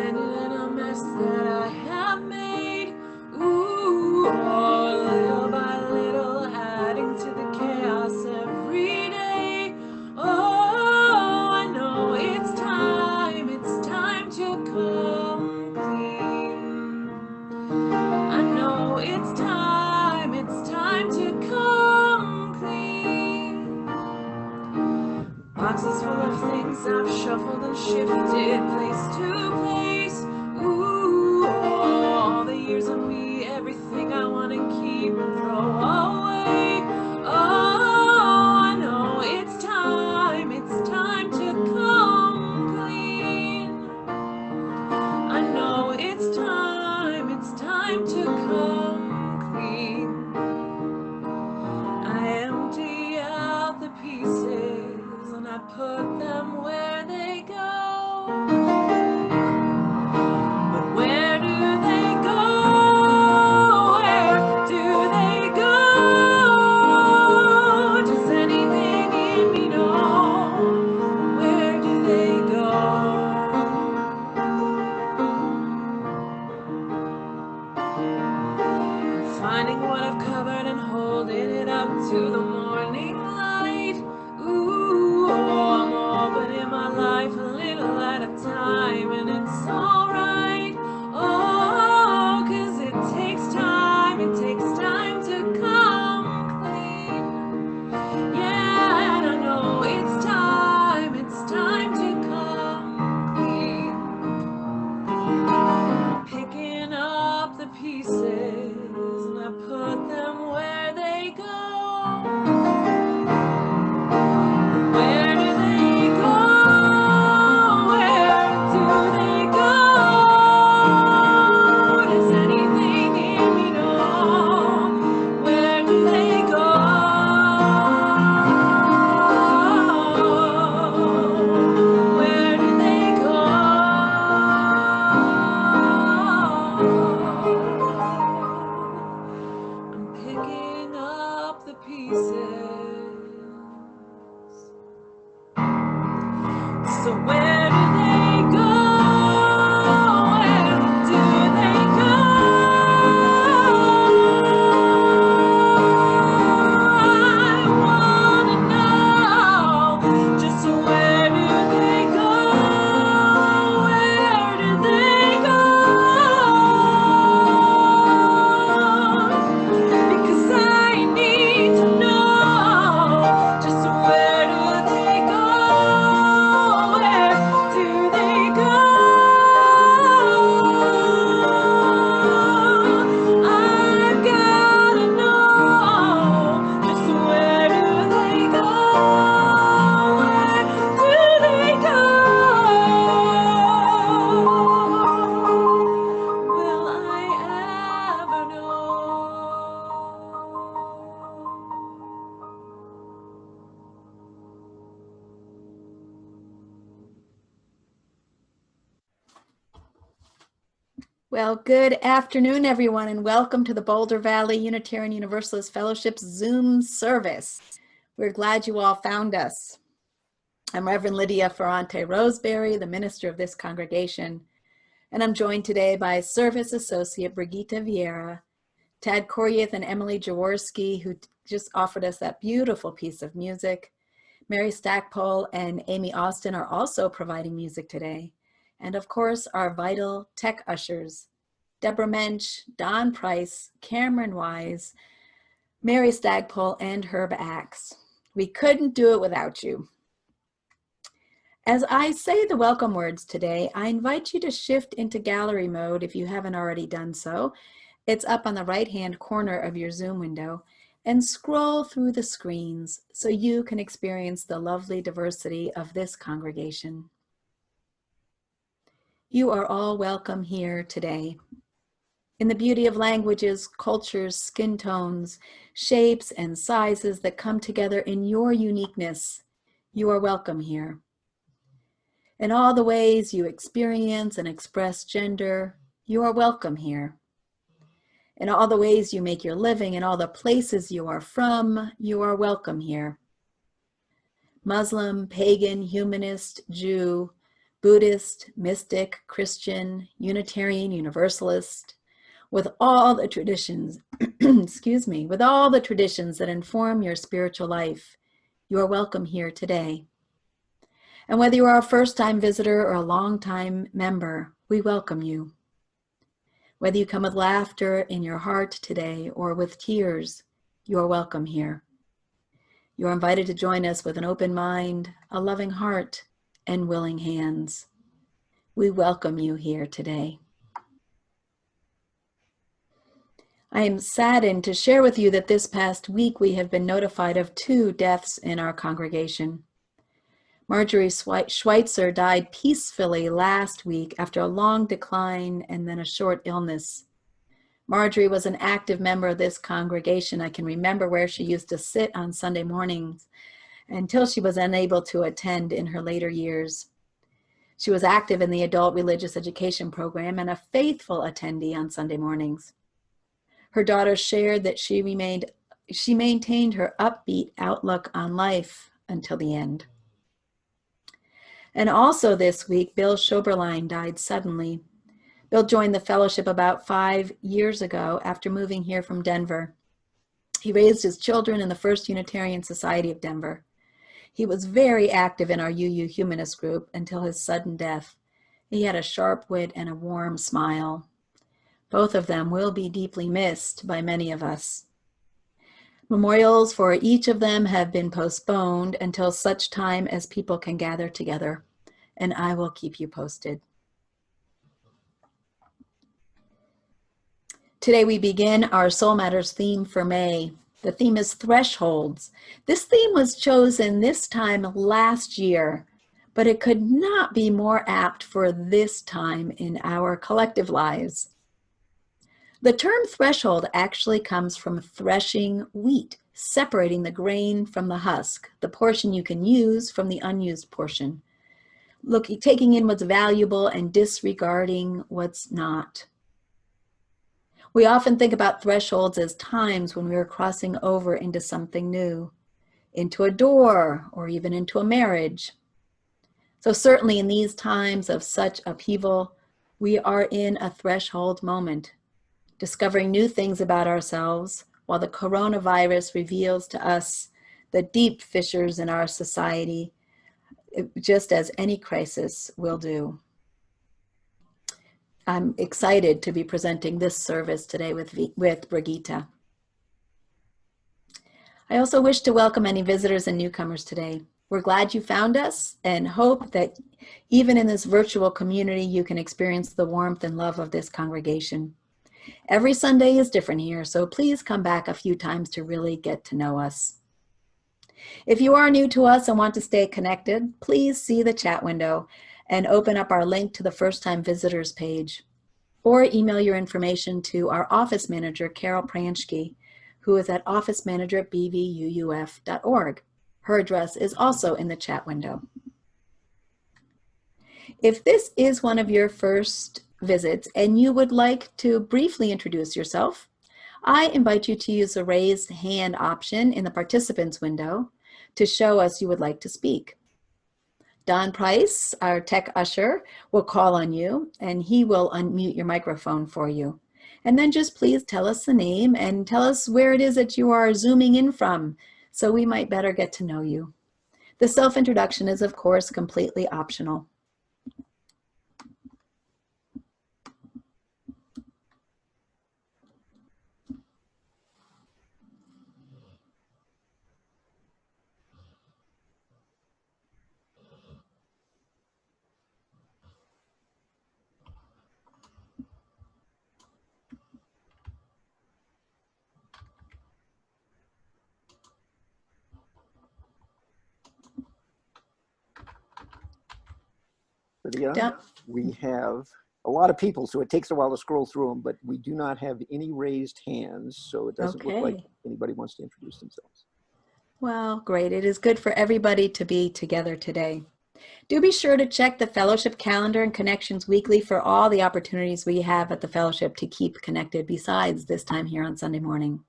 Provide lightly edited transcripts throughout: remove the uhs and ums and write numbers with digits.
standing in a mess that I have made. Ooh, oh, little by little, adding to the chaos every day. Oh, I know it's time to come clean. I know it's time to come clean. Boxes full of things I've shuffled and shifted place to place. Ooh, all the years of me, everything I want to keep and throw away. Oh, I know it's time to come clean. I know it's time to come clean. I empty out the pieces and I put them where they go. But where do they go? Where do they go? Does anything in me know? Where do they go? Finding what I've covered and holding it up to the morning light. Ooh, I'm opening my life a little at a time, and it's alright. Oh, 'cause it takes time to come clean. Yeah, and I know it's time to come clean. Picking up the pieces and I put them where they go. Where do they go? Where do they go? Does anything in me know? Where do they go? Where do they go? I'm picking up the pieces. So where do they go? Where do they go? I wanna know, just where do they go? Where do they go? Because I need to know, just where do they go? Where do they go? I've gotta know, just where do they go? Where do they go? Will I ever know? Well, good afternoon, everyone, and welcome to the Boulder Valley Unitarian Universalist Fellowship's Zoom service. We're glad you all found us. I'm Reverend Lydia Ferrante Roseberry, the minister of this congregation, and I'm joined today by Service Associate Brigitte Vieira, Tad Koryath and Emily Jaworski, who just offered us that beautiful piece of music. Mary Stackpole and Amy Austin are also providing music today. And of course, our vital tech ushers, Deborah Mensch, Don Price, Cameron Wise, Mary Stackpole, and Herb Axe. We couldn't do it without you. As I say the welcome words today, I invite you to shift into gallery mode if you haven't already done so. It's up on the right-hand corner of your Zoom window, and scroll through the screens so you can experience the lovely diversity of this congregation. You are all welcome here today. In the beauty of languages, cultures, skin tones, shapes, and sizes that come together in your uniqueness, you are welcome here. In all the ways you experience and express gender, you are welcome here. In all the ways you make your living, in all the places you are from, you are welcome here. Muslim, pagan, humanist, Jew, Buddhist, mystic, Christian, Unitarian, Universalist, with all the traditions, excuse me, with all the traditions that inform your spiritual life, you are welcome here today. And whether you are a first-time visitor or a long-time member, we welcome you. Whether you come with laughter in your heart today or with tears, you are welcome here. You are invited to join us with an open mind, a loving heart, and willing hands. We welcome you here today. I am saddened to share with you that this past week we have been notified of 2 deaths in our congregation. Marjorie Schweitzer died peacefully last week after a long decline and then a short illness. Marjorie was an active member of this congregation. I can remember where she used to sit on Sunday mornings until she was unable to attend in her later years. She was active in the adult religious education program and a faithful attendee on Sunday mornings. Her daughter shared that she maintained her upbeat outlook on life until the end. And also this week, Bill Schoberlein died suddenly. Bill joined the fellowship about 5 years ago after moving here from Denver. He raised his children in the First Unitarian Society of Denver. He was very active in our UU Humanist group until his sudden death. He had a sharp wit and a warm smile. Both of them will be deeply missed by many of us. Memorials for each of them have been postponed until such time as people can gather together, and I will keep you posted. Today we begin our Soul Matters theme for May. The theme is thresholds. This theme was chosen this time last year, but it could not be more apt for this time in our collective lives. The term threshold actually comes from threshing wheat, separating the grain from the husk, the portion you can use from the unused portion. Taking in what's valuable and disregarding what's not. We often think about thresholds as times when we are crossing over into something new, into a door, or even into a marriage. So certainly in these times of such upheaval, we are in a threshold moment, discovering new things about ourselves while the coronavirus reveals to us the deep fissures in our society, just as any crisis will do. I'm excited to be presenting this service today with Brigitte. I also wish to welcome any visitors and newcomers today. We're glad you found us and hope that even in this virtual community, you can experience the warmth and love of this congregation. Every Sunday is different here, so please come back a few times to really get to know us. If you are new to us and want to stay connected, please see the chat window and open up our link to the first-time visitors page, or email your information to our office manager, Carol Pranschke, who is at officemanager@bvuuf.org. Her address is also in the chat window. If this is one of your first visits and you would like to briefly introduce yourself, I invite you to use the raised hand option in the participants window to show us you would like to speak. Don Price, our tech usher, will call on you and he will unmute your microphone for you. And then just please tell us the name and tell us where it is that you are zooming in from so we might better get to know you. The self-introduction is, of course, completely optional. Lydia, we have a lot of people, so it takes a while to scroll through them, but we do not have any raised hands, so it doesn't look like anybody wants to introduce themselves. Well, great. It is good for everybody to be together today. Do be sure to check the fellowship calendar and connections weekly for all the opportunities we have at the fellowship to keep connected besides this time here on Sunday morning.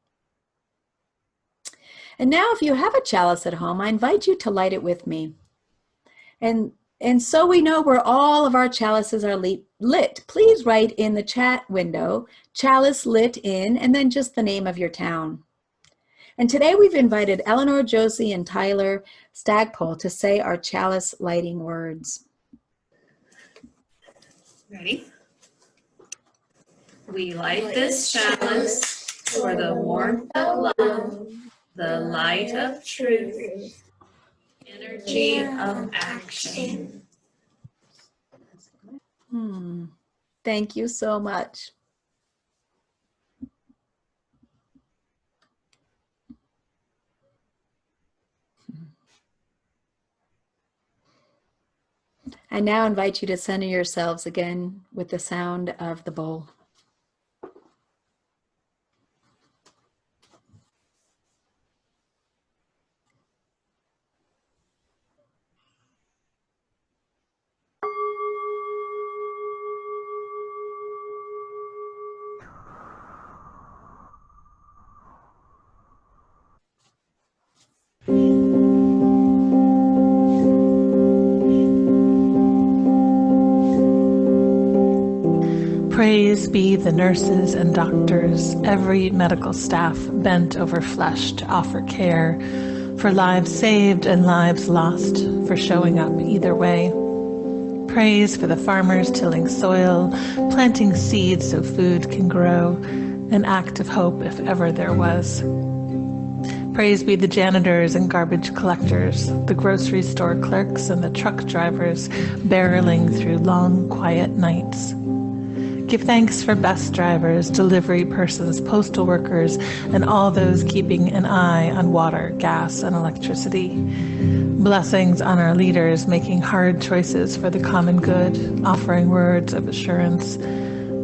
And now if you have a chalice at home, I invite you to light it with me. And And so we know where all of our chalices are lit. Please write in the chat window, chalice lit in, and then just the name of your town. And today we've invited Eleanor, Josie, and Tyler Stagpole to say our chalice lighting words. Ready? We light this chalice for the warmth of love, the light of truth, energy of action. Thank you so much. I now invite you to center yourselves again with the sound of the bowl. Praise be the nurses and doctors, every medical staff bent over flesh to offer care, for lives saved and lives lost, for showing up either way. Praise for the farmers tilling soil, planting seeds so food can grow, an act of hope if ever there was. Praise be the janitors and garbage collectors, the grocery store clerks and the truck drivers barreling through long, quiet nights. Give thanks for bus drivers, delivery persons, postal workers, and all those keeping an eye on water, gas, and electricity. Blessings on our leaders making hard choices for the common good, offering words of assurance.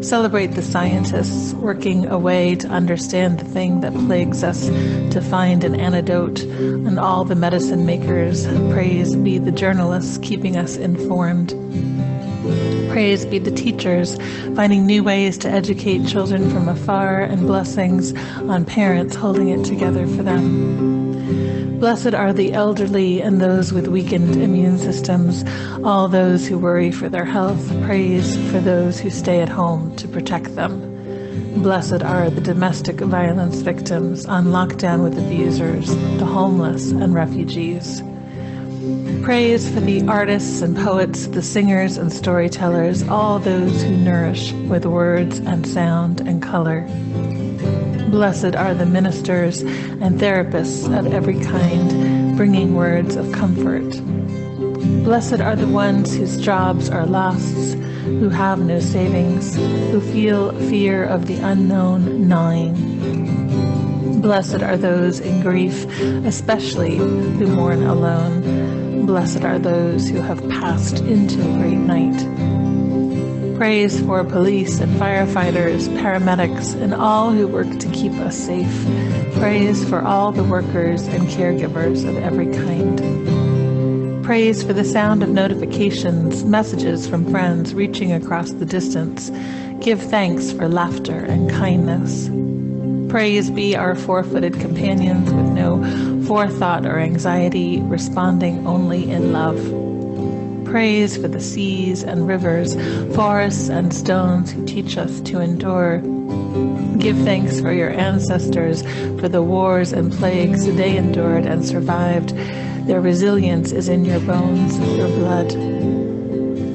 Celebrate the scientists working a way to understand the thing that plagues us, to find an antidote, and all the medicine makers. Praise be the journalists keeping us informed. Praise be the teachers, finding new ways to educate children from afar, and blessings on parents holding it together for them. Blessed are the elderly and those with weakened immune systems, all those who worry for their health. Praise for those who stay at home to protect them. Blessed are the domestic violence victims on lockdown with abusers, the homeless and refugees. Praise for the artists and poets, the singers and storytellers, all those who nourish with words and sound and color. Blessed are the ministers and therapists of every kind, bringing words of comfort. Blessed are the ones whose jobs are lost, who have no savings, who feel fear of the unknown gnawing. Blessed are those in grief, especially who mourn alone. Blessed are those who have passed into a great night. Praise for police and firefighters, paramedics, and all who work to keep us safe. Praise for all the workers and caregivers of every kind. Praise for the sound of notifications, messages from friends reaching across the distance. Give thanks for laughter and kindness. Praise be our four-footed companions with no forethought or anxiety, responding only in love. Praise for the seas and rivers, forests and stones who teach us to endure. Give thanks for your ancestors, for the wars and plagues they endured and survived. Their resilience is in your bones, your blood.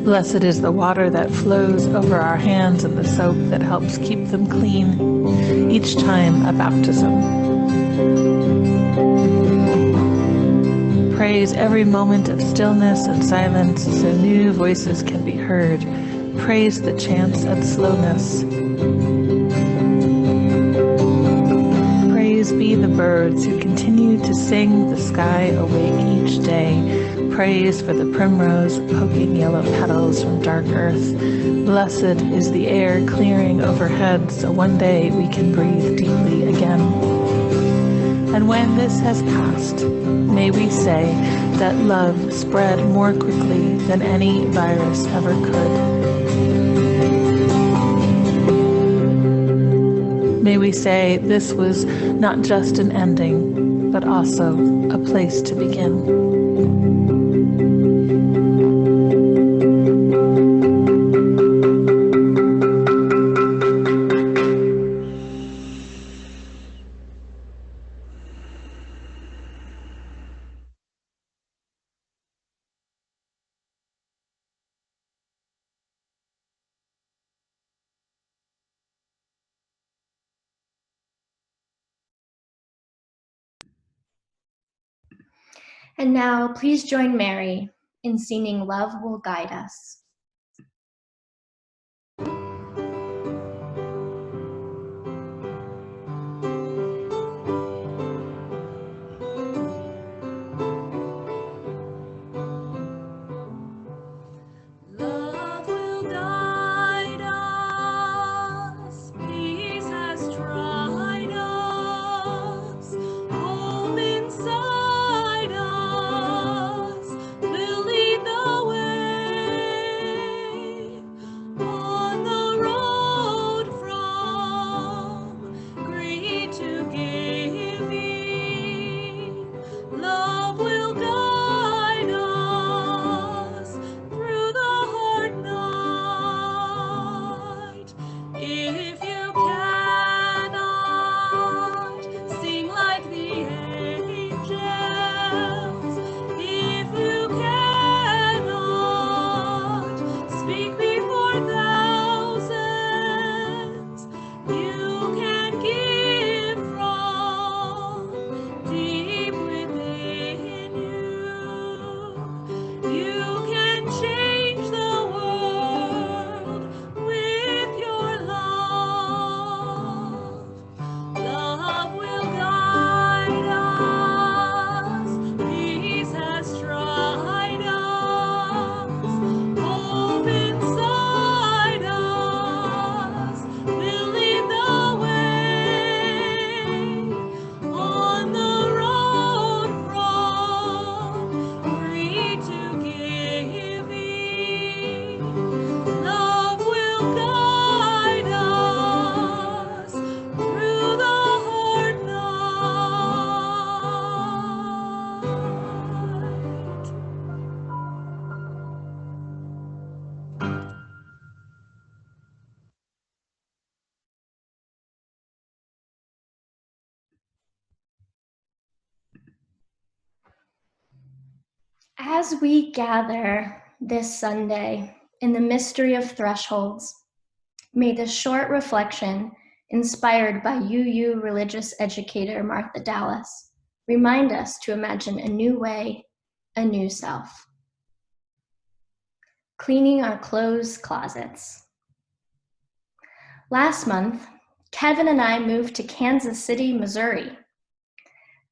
Blessed is the water that flows over our hands and the soap that helps keep them clean, each time a baptism. Praise every moment of stillness and silence so new voices can be heard. Praise the chance of slowness. Praise be the birds who continue to sing the sky awake each day. Praise for the primrose poking yellow petals from dark earth. Blessed is the air clearing overhead so one day we can breathe deeply again. And when this has passed, may we say that love spread more quickly than any virus ever could. May we say this was not just an ending, but also a place to begin. And now, please join Mary in singing Love Will Guide Us. Love will guide us, peace has tried us, hope inside us will lead the way on the road from greed to giving. Love will guide us through the hard night. If you cannot sing like the angels, if you cannot speak before thousands, you can give from deep within you. You can change the world with your love. Love will guide us, peace has tried us, hope inside us will lead the way on the road from greed to giving. Love will guide us through the hard night. As we gather this Sunday in the mystery of thresholds, may this short reflection, inspired by UU religious educator Martha Dallas, remind us to imagine a new way, a new self. Cleaning our clothes closets. Last month, Kevin and I moved to Kansas City, Missouri.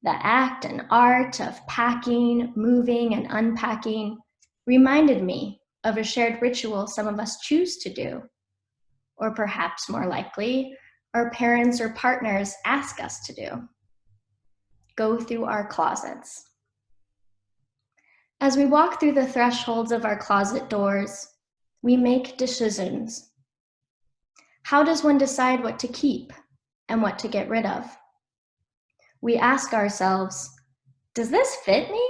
The act and art of packing, moving, and unpacking reminded me of a shared ritual some of us choose to do, or perhaps more likely, our parents or partners ask us to do. Go through our closets. As we walk through the thresholds of our closet doors, we make decisions. How does one decide what to keep and what to get rid of? We ask ourselves, does this fit me?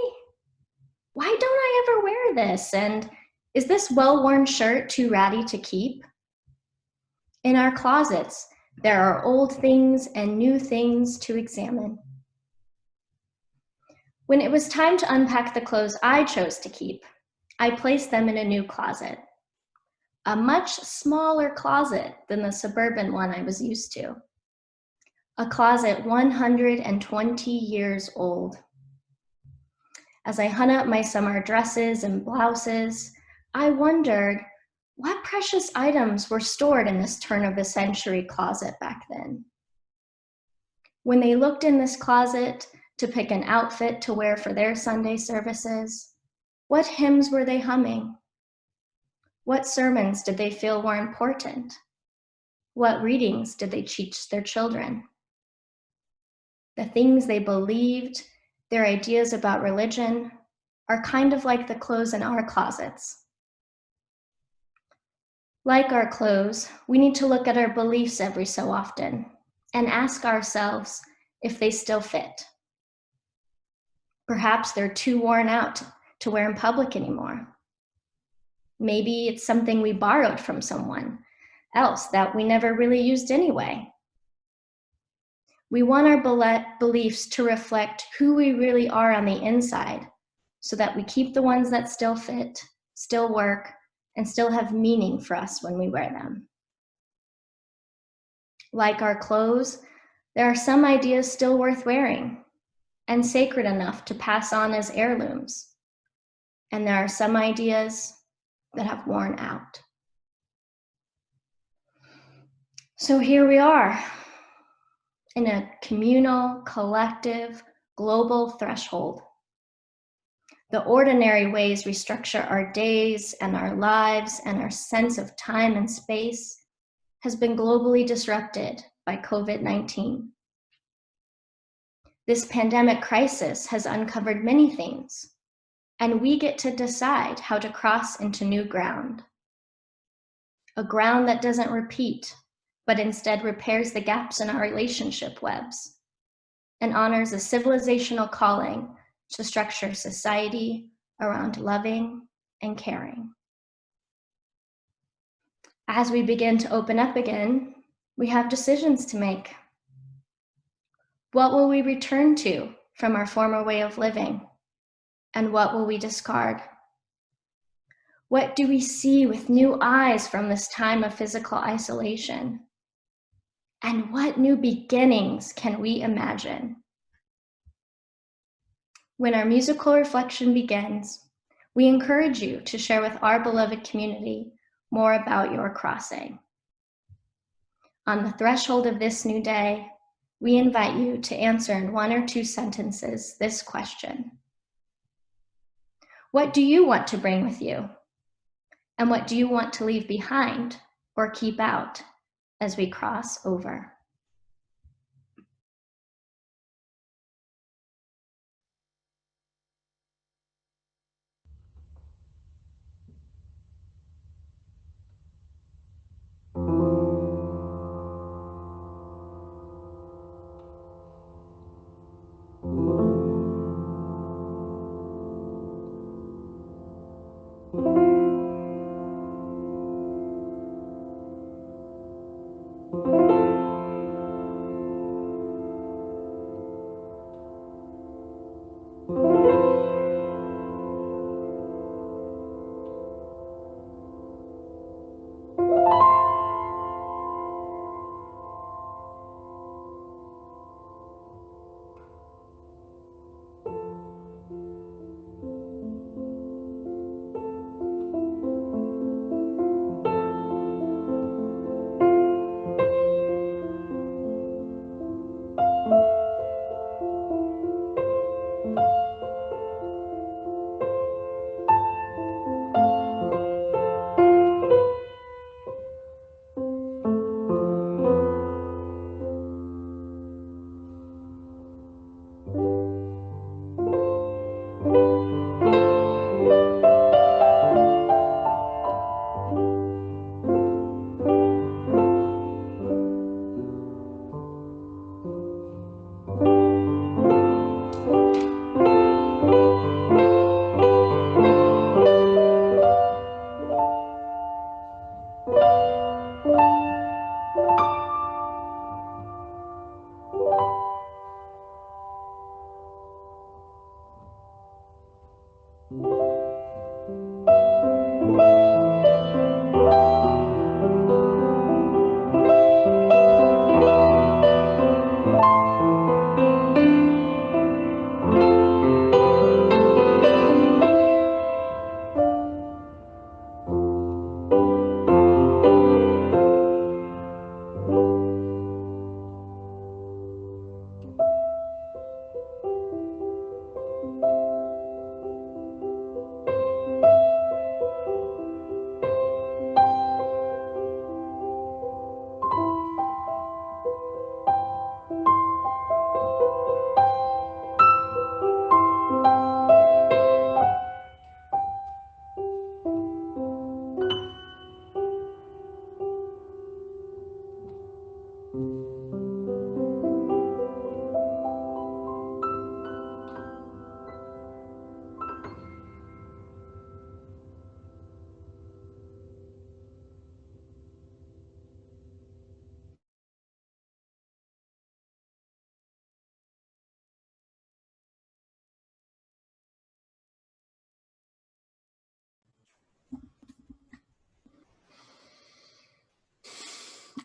Why don't I ever wear this? And is this well-worn shirt too ratty to keep? In our closets, there are old things and new things to examine. When it was time to unpack the clothes I chose to keep, I placed them in a new closet, a much smaller closet than the suburban one I was used to. A closet 120 years old. As I hung up my summer dresses and blouses, I wondered what precious items were stored in this turn-of-the-century closet back then. When they looked in this closet to pick an outfit to wear for their Sunday services, what hymns were they humming? What sermons did they feel were important? What readings did they teach their children? The things they believed, their ideas about religion, are kind of like the clothes in our closets. Like our clothes, we need to look at our beliefs every so often and ask ourselves if they still fit. Perhaps they're too worn out to wear in public anymore. Maybe it's something we borrowed from someone else that we never really used anyway. We want our beliefs to reflect who we really are on the inside so that we keep the ones that still fit, still work, and still have meaning for us when we wear them. Like our clothes, there are some ideas still worth wearing. and sacred enough to pass on as heirlooms. And there are some ideas that have worn out. So here we are in a communal, collective, global threshold. The ordinary ways we structure our days and our lives and our sense of time and space has been globally disrupted by COVID-19. This pandemic crisis has uncovered many things, and we get to decide how to cross into new ground. A ground that doesn't repeat, but instead repairs the gaps in our relationship webs and honors a civilizational calling to structure society around loving and caring. As we begin to open up again, we have decisions to make. What will we return to from our former way of living? And what will we discard? What do we see with new eyes from this time of physical isolation? And what new beginnings can we imagine? When our musical reflection begins, we encourage you to share with our beloved community more about your crossing. On the threshold of this new day, we invite you to answer in 1 or 2 sentences this question. What do you want to bring with you? And what do you want to leave behind or keep out as we cross over?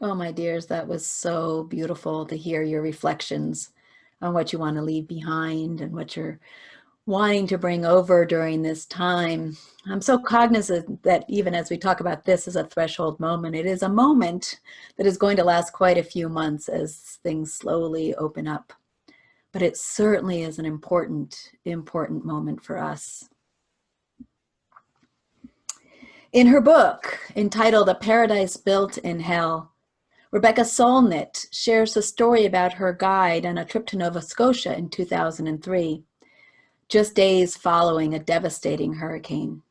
Oh, my dears, that was so beautiful to hear your reflections on what you want to leave behind and what you're wanting to bring over during this time. I'm so cognizant that even as we talk about this as a threshold moment, it is a moment that is going to last quite a few months as things slowly open up. But it certainly is an important moment for us. In her book entitled A Paradise Built in Hell, Rebecca Solnit shares the story about her guide on a trip to Nova Scotia in 2003, just days following a devastating hurricane.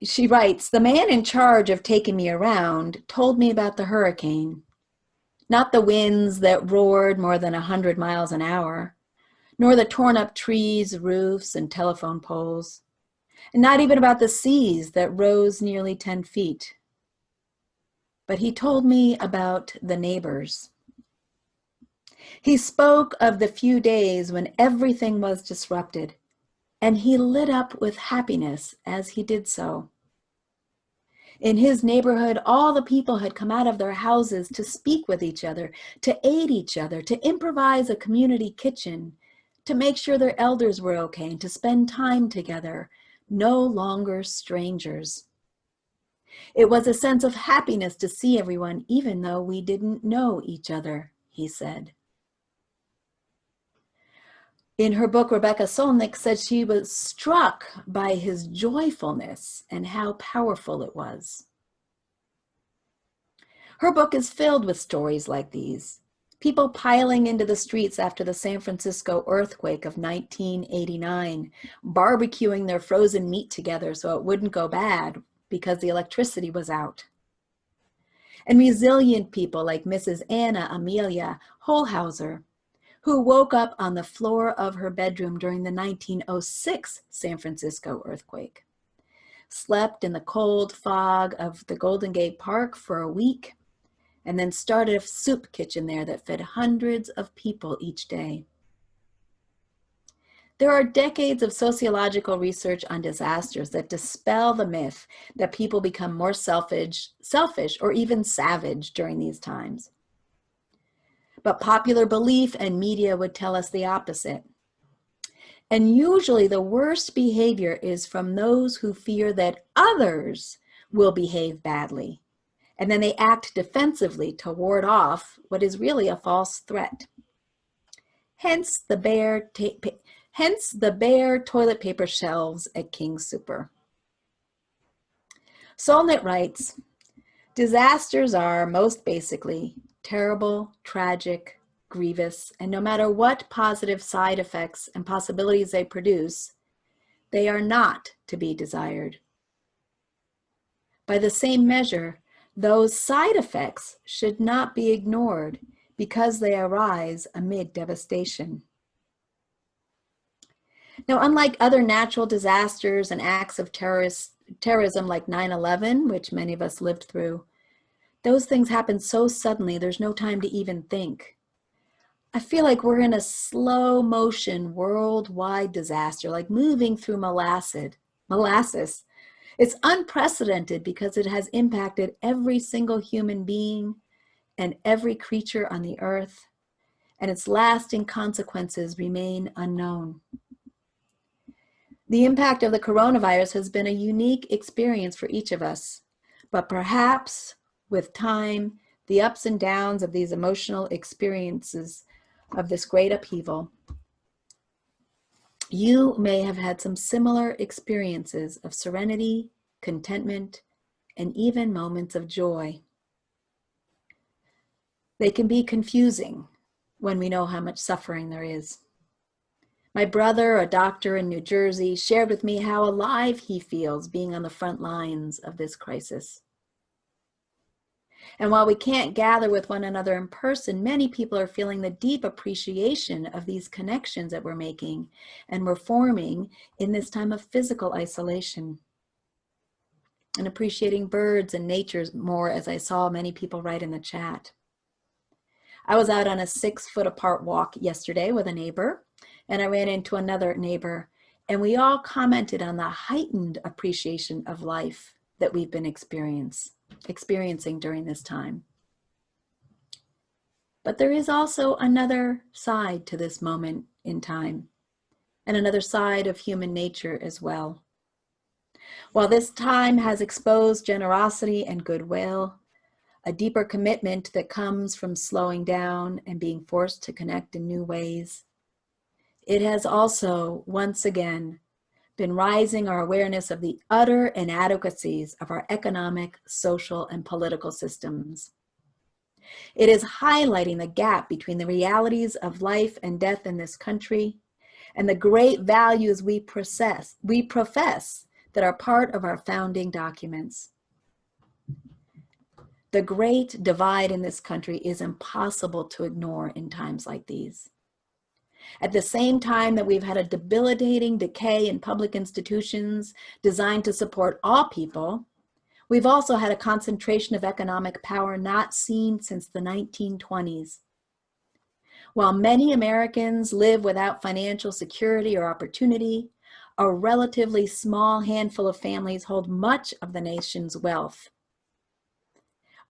She writes, "The man in charge of taking me around told me about the hurricane, not the winds that roared more than 100 miles an hour, nor the torn up trees, roofs, and telephone poles, and not even about the seas that rose nearly 10 feet. But he told me about the neighbors. He spoke of the few days when everything was disrupted, and he lit up with happiness as he did so. In his neighborhood, all the people had come out of their houses to speak with each other, to aid each other, to improvise a community kitchen, to make sure their elders were okay, and to spend time together, no longer strangers. It was a sense of happiness to see everyone, even though we didn't know each other," he said. In her book, Rebecca Solnit said she was struck by his joyfulness and how powerful it was. Her book is filled with stories like these. People piling into the streets after the San Francisco earthquake of 1989, barbecuing their frozen meat together so it wouldn't go bad because the electricity was out. And resilient people like Mrs. Anna Amelia Holhauser, who woke up on the floor of her bedroom during the 1906 San Francisco earthquake, slept in the cold fog of the Golden Gate Park for a week, and then started a soup kitchen there that fed hundreds of people each day. There are decades of sociological research on disasters that dispel the myth that people become more selfish, or even savage during these times. But popular belief and media would tell us the opposite. And usually the worst behavior is from those who fear that others will behave badly, and then they act defensively to ward off what is really a false threat. Hence the bare toilet paper shelves at King Super. Solnit writes, "Disasters are most basically terrible, tragic, grievous, and no matter what positive side effects and possibilities they produce, they are not to be desired. By the same measure, those side effects should not be ignored because they arise amid devastation." Now, unlike other natural disasters and acts of terrorism like 9/11, which many of us lived through, those things happen so suddenly, there's no time to even think. I feel like we're in a slow motion worldwide disaster, like moving through molasses. It's unprecedented because it has impacted every single human being and every creature on the earth, and its lasting consequences remain unknown. The impact of the coronavirus has been a unique experience for each of us, but perhaps with time, the ups and downs of these emotional experiences of this great upheaval, you may have had some similar experiences of serenity, contentment, and even moments of joy. They can be confusing when we know how much suffering there is. My brother, a doctor in New Jersey, shared with me how alive he feels being on the front lines of this crisis. And while we can't gather with one another in person, many people are feeling the deep appreciation of these connections that we're making and we're forming in this time of physical isolation. And appreciating birds and nature more, as I saw many people write in the chat. I was out on a 6-foot apart walk yesterday with a neighbor, and I ran into another neighbor, and we all commented on the heightened appreciation of life that we've been experiencing during this time. But there is also another side to this moment in time, and another side of human nature as well. While this time has exposed generosity and goodwill, a deeper commitment that comes from slowing down and being forced to connect in new ways, it has also, once again, been raising our awareness of the utter inadequacies of our economic, social, and political systems. It is highlighting the gap between the realities of life and death in this country and the great values we profess that are part of our founding documents. The great divide in this country is impossible to ignore in times like these. At the same time that we've had a debilitating decay in public institutions designed to support all people, we've also had a concentration of economic power not seen since the 1920s. While many Americans live without financial security or opportunity, a relatively small handful of families hold much of the nation's wealth.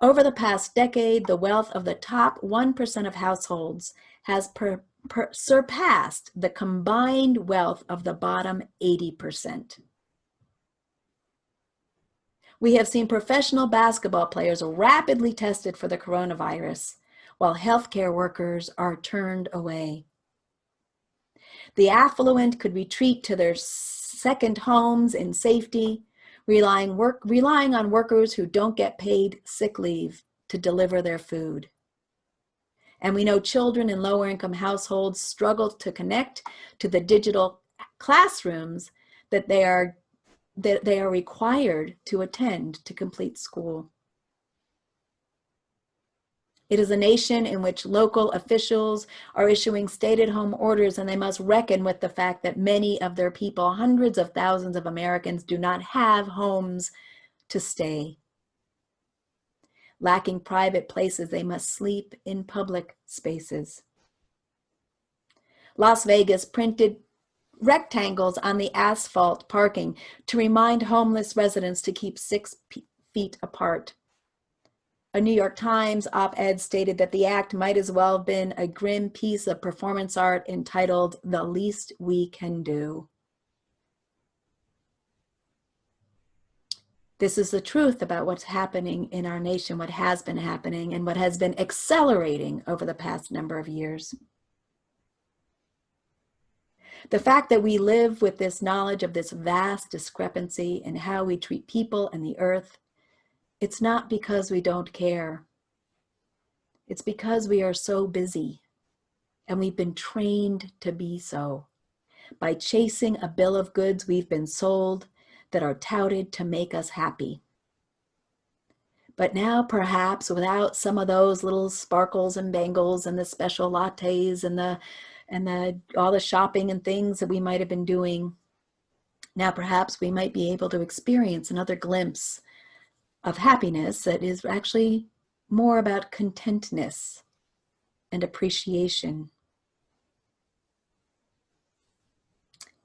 Over the past decade, the wealth of the top 1% of households has surpassed the combined wealth of the bottom 80%. We have seen professional basketball players rapidly tested for the coronavirus, while healthcare workers are turned away. The affluent could retreat to their second homes in safety, relying on workers who don't get paid sick leave to deliver their food. And we know children in lower income households struggle to connect to the digital classrooms that they are required to attend to complete school. It is a nation in which local officials are issuing stay-at-home orders, and they must reckon with the fact that many of their people, hundreds of thousands of Americans, do not have homes to stay. Lacking private places, they must sleep in public spaces. Las Vegas printed rectangles on the asphalt parking to remind homeless residents to keep 6 feet apart. A New York Times op-ed stated that the act might as well have been a grim piece of performance art entitled "The Least We Can Do." This is the truth about what's happening in our nation, what has been happening, and what has been accelerating over the past number of years. The fact that we live with this knowledge of this vast discrepancy in how we treat people and the earth, it's not because we don't care. It's because we are so busy, and we've been trained to be so, by chasing a bill of goods we've been sold that are touted to make us happy. But now, perhaps, without some of those little sparkles and bangles and the special lattes and all the shopping and things that we might have been doing, now perhaps we might be able to experience another glimpse of happiness that is actually more about contentness and appreciation.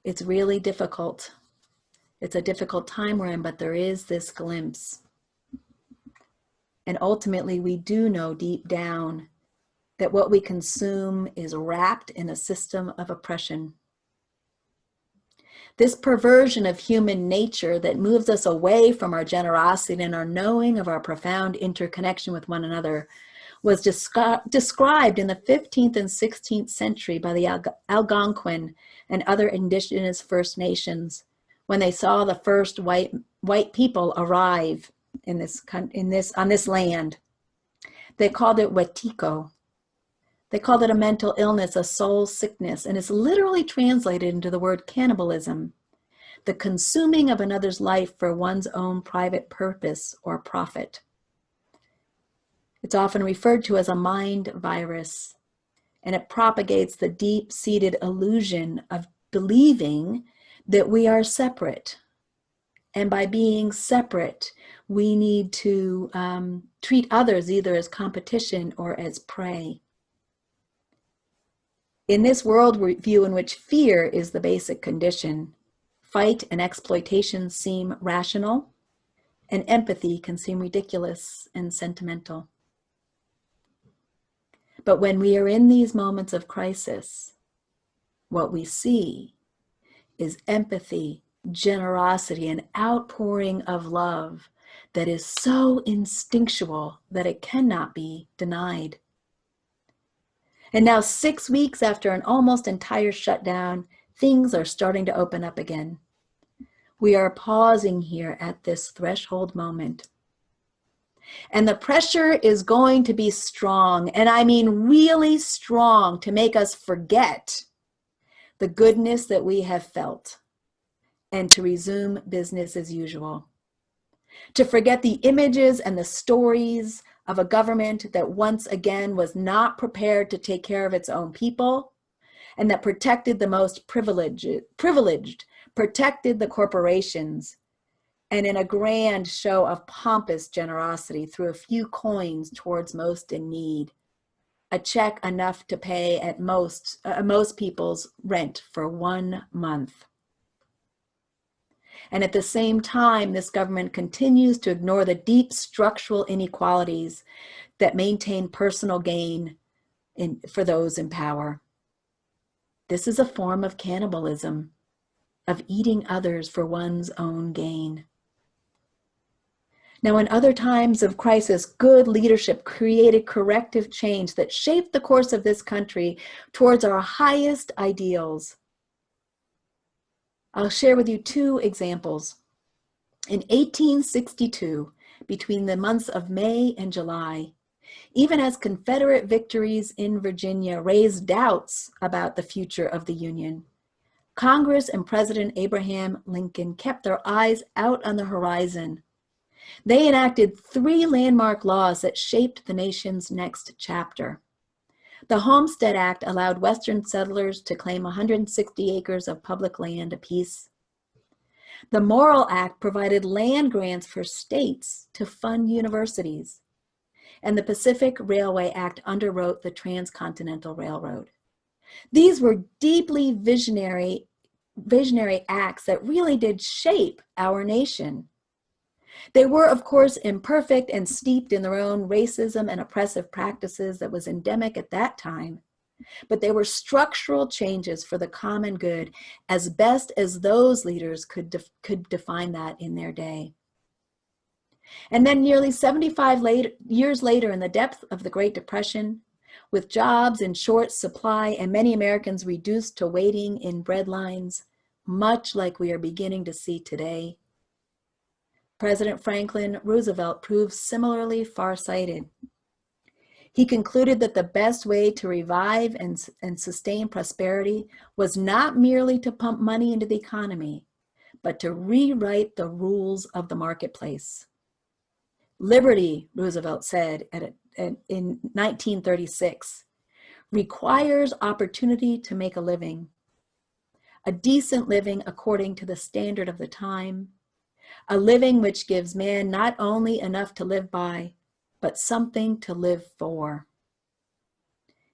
It's really difficult. It's a difficult time we're in, but there is this glimpse. And ultimately, we do know deep down that what we consume is wrapped in a system of oppression. This perversion of human nature that moves us away from our generosity and our knowing of our profound interconnection with one another was described in the 15th and 16th century by the Algonquin and other indigenous First Nations when they saw the first white people arrive on this land. They called it Wetiko. They called it a mental illness, a soul sickness, and it's literally translated into the word cannibalism, the consuming of another's life for one's own private purpose or profit. It's often referred to as a mind virus, and it propagates the deep-seated illusion of believing that we are separate. And by being separate, we need to treat others either as competition or as prey. In this worldview in which fear is the basic condition, fight and exploitation seem rational, and empathy can seem ridiculous and sentimental. But when we are in these moments of crisis, what we see is empathy, generosity, an outpouring of love that is so instinctual that it cannot be denied. And now, 6 weeks after an almost entire shutdown, things are starting to open up again. We are pausing here at this threshold moment. And the pressure is going to be strong, and I mean really strong, to make us forget the goodness that we have felt and to resume business as usual. To forget the images and the stories of a government that once again was not prepared to take care of its own people and that protected the most privileged, protected the corporations, and in a grand show of pompous generosity threw a few coins towards most in need, a check enough to pay at most people's rent for 1 month. And at the same time, this government continues to ignore the deep structural inequalities that maintain personal gain for those in power. This is a form of cannibalism, of eating others for one's own gain. Now, in other times of crisis, good leadership created corrective change that shaped the course of this country towards our highest ideals. I'll share with you 2 examples. In 1862, between the months of May and July, even as Confederate victories in Virginia raised doubts about the future of the Union, Congress and President Abraham Lincoln kept their eyes out on the horizon. They enacted 3 landmark laws that shaped the nation's next chapter. The Homestead Act allowed Western settlers to claim 160 acres of public land apiece. The Morrill Act provided land grants for states to fund universities. And the Pacific Railway Act underwrote the Transcontinental Railroad. These were deeply visionary acts that really did shape our nation. They were, of course, imperfect and steeped in their own racism and oppressive practices that was endemic at that time, but they were structural changes for the common good, as best as those leaders could define that in their day. And then nearly 75 years later, in the depth of the Great Depression, with jobs in short supply and many Americans reduced to waiting in bread lines, much like we are beginning to see today, President Franklin Roosevelt proved similarly farsighted. He concluded that the best way to revive and sustain prosperity was not merely to pump money into the economy, but to rewrite the rules of the marketplace. Liberty, Roosevelt said in 1936, requires opportunity to make a living, a decent living according to the standard of the time, a living which gives man not only enough to live by, but something to live for.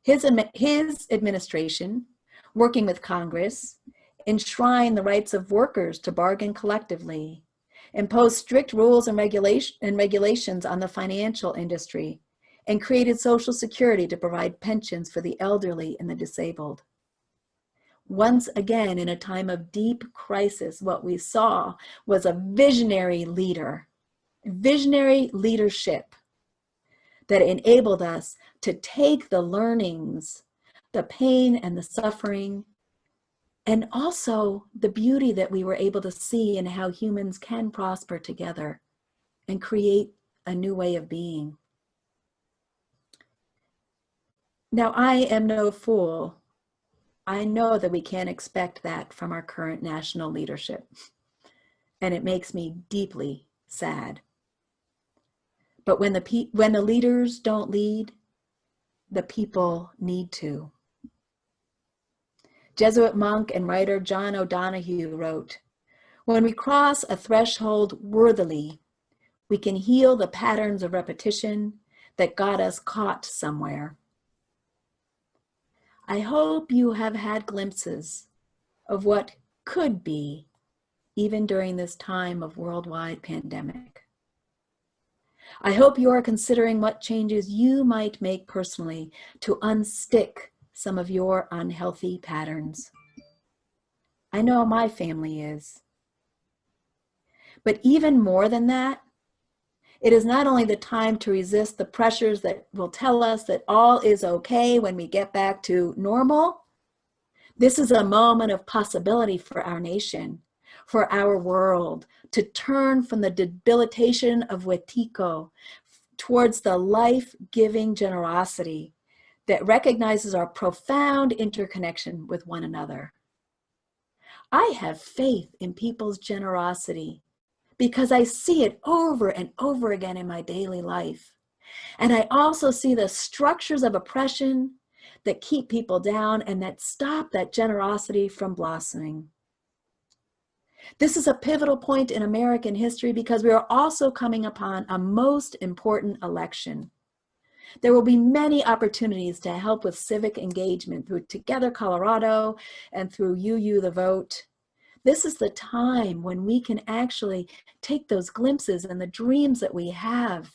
His administration, working with Congress, enshrined the rights of workers to bargain collectively, imposed strict rules and regulations on the financial industry, and created Social Security to provide pensions for the elderly and the disabled. Once again, in a time of deep crisis, what we saw was a visionary leadership that enabled us to take the learnings, the pain and the suffering, and also the beauty that we were able to see in how humans can prosper together and create a new way of being. Now, I am no fool. I know that we can't expect that from our current national leadership, and it makes me deeply sad. But when the leaders don't lead, the people need to. Jesuit monk and writer John O'Donohue wrote, "When we cross a threshold worthily, we can heal the patterns of repetition that got us caught somewhere." I hope you have had glimpses of what could be, even during this time of worldwide pandemic. I hope you are considering what changes you might make personally to unstick some of your unhealthy patterns. I know my family is. But even more than that, it is not only the time to resist the pressures that will tell us that all is okay when we get back to normal. This is a moment of possibility for our nation, for our world, to turn from the debilitation of Wetiko towards the life-giving generosity that recognizes our profound interconnection with one another. I have faith in people's generosity because I see it over and over again in my daily life. And I also see the structures of oppression that keep people down and that stop that generosity from blossoming. This is a pivotal point in American history because we are also coming upon a most important election. There will be many opportunities to help with civic engagement through Together Colorado and through UU the Vote. This is the time when we can actually take those glimpses and the dreams that we have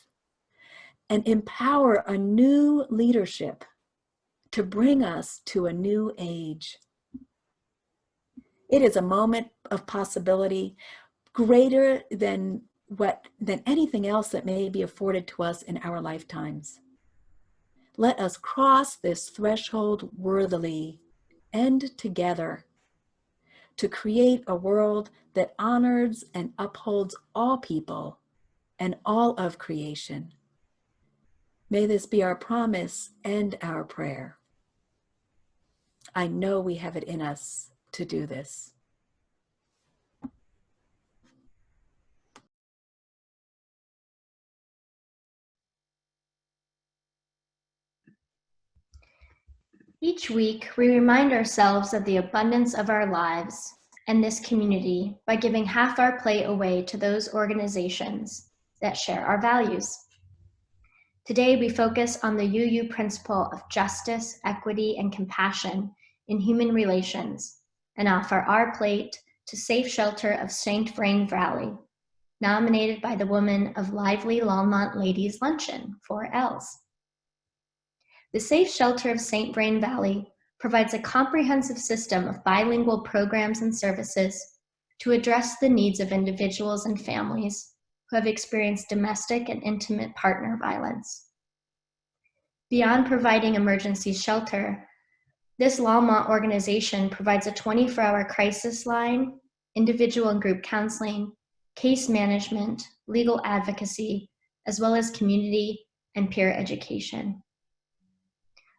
and empower a new leadership to bring us to a new age. It is a moment of possibility greater than anything else that may be afforded to us in our lifetimes. Let us cross this threshold worthily and together to create a world that honors and upholds all people and all of creation. May this be our promise and our prayer. I know we have it in us to do this. Each week, we remind ourselves of the abundance of our lives and this community by giving half our plate away to those organizations that share our values. Today, we focus on the UU principle of justice, equity, and compassion in human relations and offer our plate to Safe Shelter of St. Vrain Valley, nominated by the women of Lively Longmont Ladies Luncheon, 4Ls. The Safe Shelter of St. Vrain Valley provides a comprehensive system of bilingual programs and services to address the needs of individuals and families who have experienced domestic and intimate partner violence. Beyond providing emergency shelter, this Longmont organization provides a 24-hour crisis line, individual and group counseling, case management, legal advocacy, as well as community and peer education.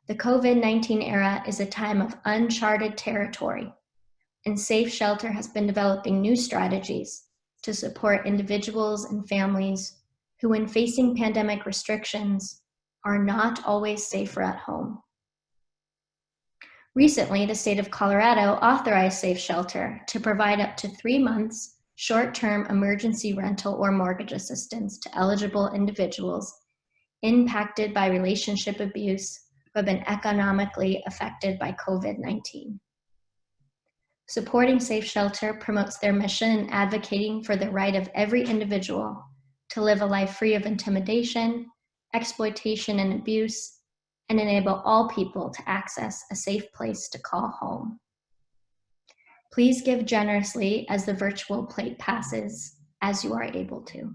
The COVID-19 era is a time of uncharted territory, and Safe Shelter has been developing new strategies to support individuals and families who, when facing pandemic restrictions, are not always safer at home. Recently, the state of Colorado authorized Safe Shelter to provide up to 3 months short-term emergency rental or mortgage assistance to eligible individuals impacted by relationship abuse who have been economically affected by COVID-19. Supporting Safe Shelter promotes their mission in advocating for the right of every individual to live a life free of intimidation, exploitation, and abuse, and enable all people to access a safe place to call home. Please give generously as the virtual plate passes, as you are able to.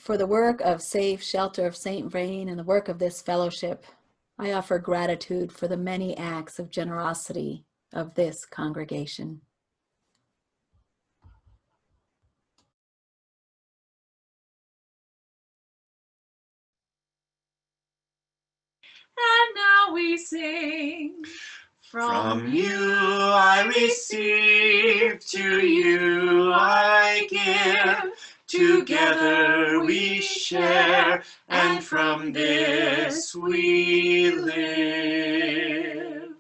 For the work of Safe Shelter of St. Vrain and the work of this fellowship, I offer gratitude for the many acts of generosity of this congregation. And now we sing. From you I receive, to you I give. Together we share, and from this we live.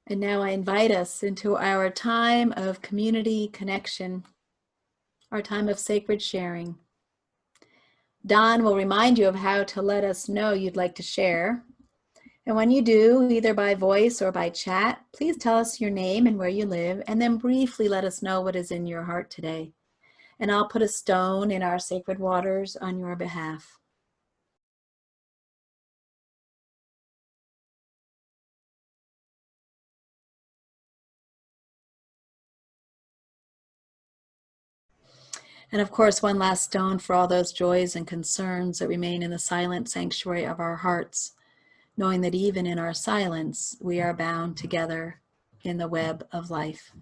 And now I invite us into our time of community connection, our time of sacred sharing. Don will remind you of how to let us know you'd like to share. And when you do, either by voice or by chat, please tell us your name and where you live, and then briefly let us know what is in your heart today. And I'll put a stone in our sacred waters on your behalf. And of course, one last stone for all those joys and concerns that remain in the silent sanctuary of our hearts, knowing that even in our silence, we are bound together in the web of life.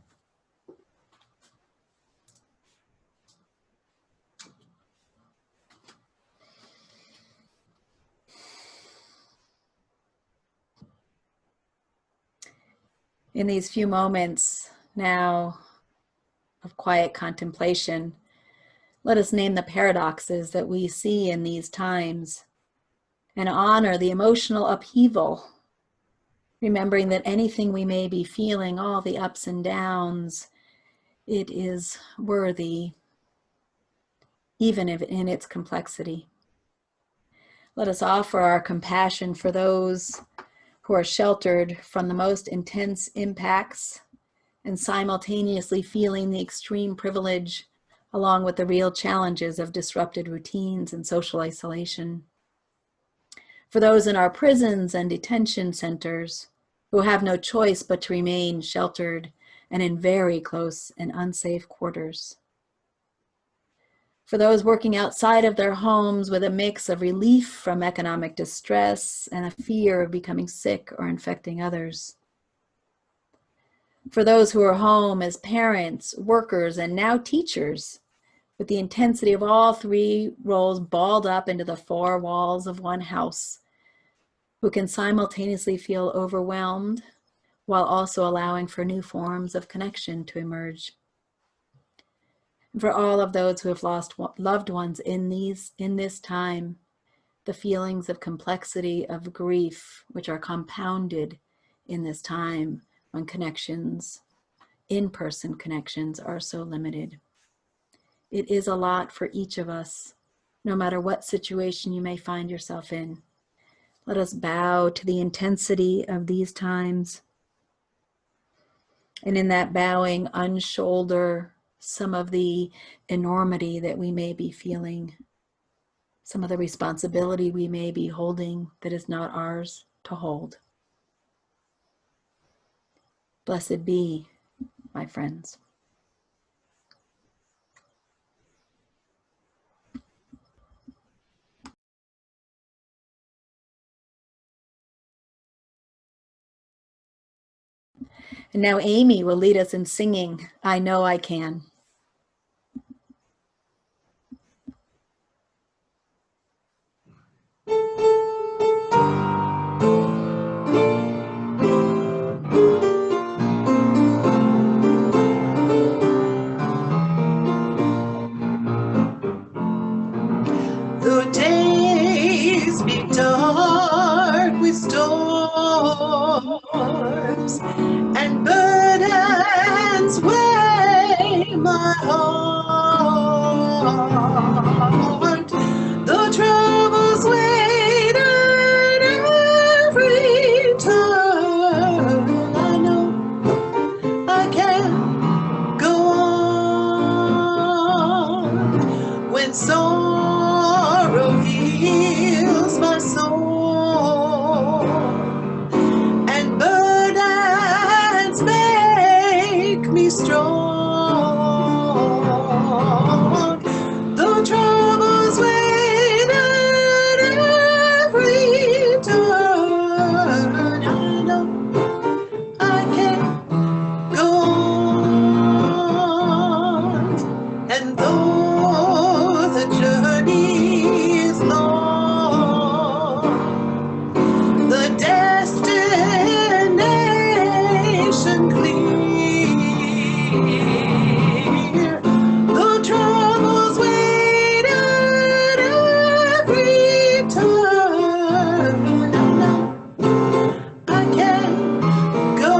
In these few moments now of quiet contemplation, let us name the paradoxes that we see in these times and honor the emotional upheaval, remembering that anything we may be feeling, all the ups and downs, it is worthy, even if in its complexity. Let us offer our compassion for those who are sheltered from the most intense impacts and simultaneously feeling the extreme privilege along with the real challenges of disrupted routines and social isolation. For those in our prisons and detention centers who have no choice but to remain sheltered and in very close and unsafe quarters. For those working outside of their homes with a mix of relief from economic distress and a fear of becoming sick or infecting others. For those who are home as parents, workers, and now teachers, with the intensity of all three roles balled up into the four walls of one house, who can simultaneously feel overwhelmed while also allowing for new forms of connection to emerge. And for all of those who have lost loved ones in this time, the feelings of complexity of grief, which are compounded in this time when connections, in-person connections, are so limited. It is a lot for each of us, no matter what situation you may find yourself in. Let us bow to the intensity of these times. And in that bowing, unshoulder some of the enormity that we may be feeling, some of the responsibility we may be holding that is not ours to hold. Blessed be, my friends. And now Amy will lead us in singing, I Know I Can. Though days be dark with storms and burdens weigh my heart, though troubles wait at every turn, I know I can go on when sorrow heals my soul and burdens make me strong. Though troubles wait at every turn, I know I can go on. And though the journey is long, the destination clear, though troubles wait at every turn, I can go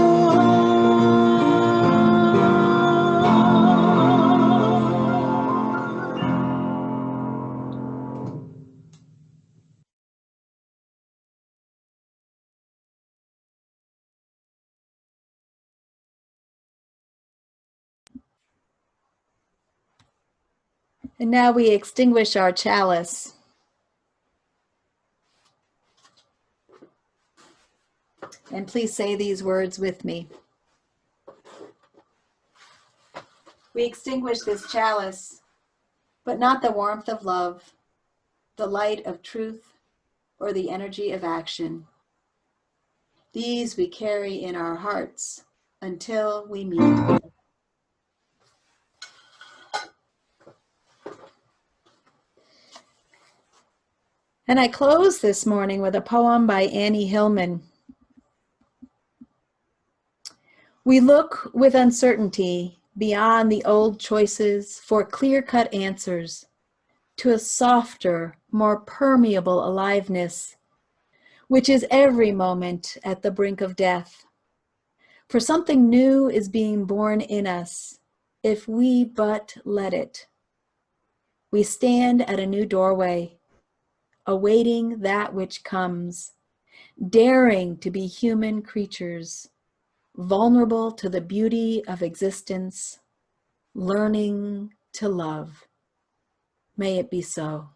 And now we extinguish our chalice. And please say these words with me. We extinguish this chalice, but not the warmth of love, the light of truth, or the energy of action. These we carry in our hearts until we meet. And I close this morning with a poem by Annie Hillman. We look with uncertainty beyond the old choices for clear-cut answers to a softer, more permeable aliveness, which is every moment at the brink of death. For something new is being born in us, if we but let it. We stand at a new doorway, awaiting that which comes, daring to be human creatures, vulnerable to the beauty of existence, learning to love. May it be so.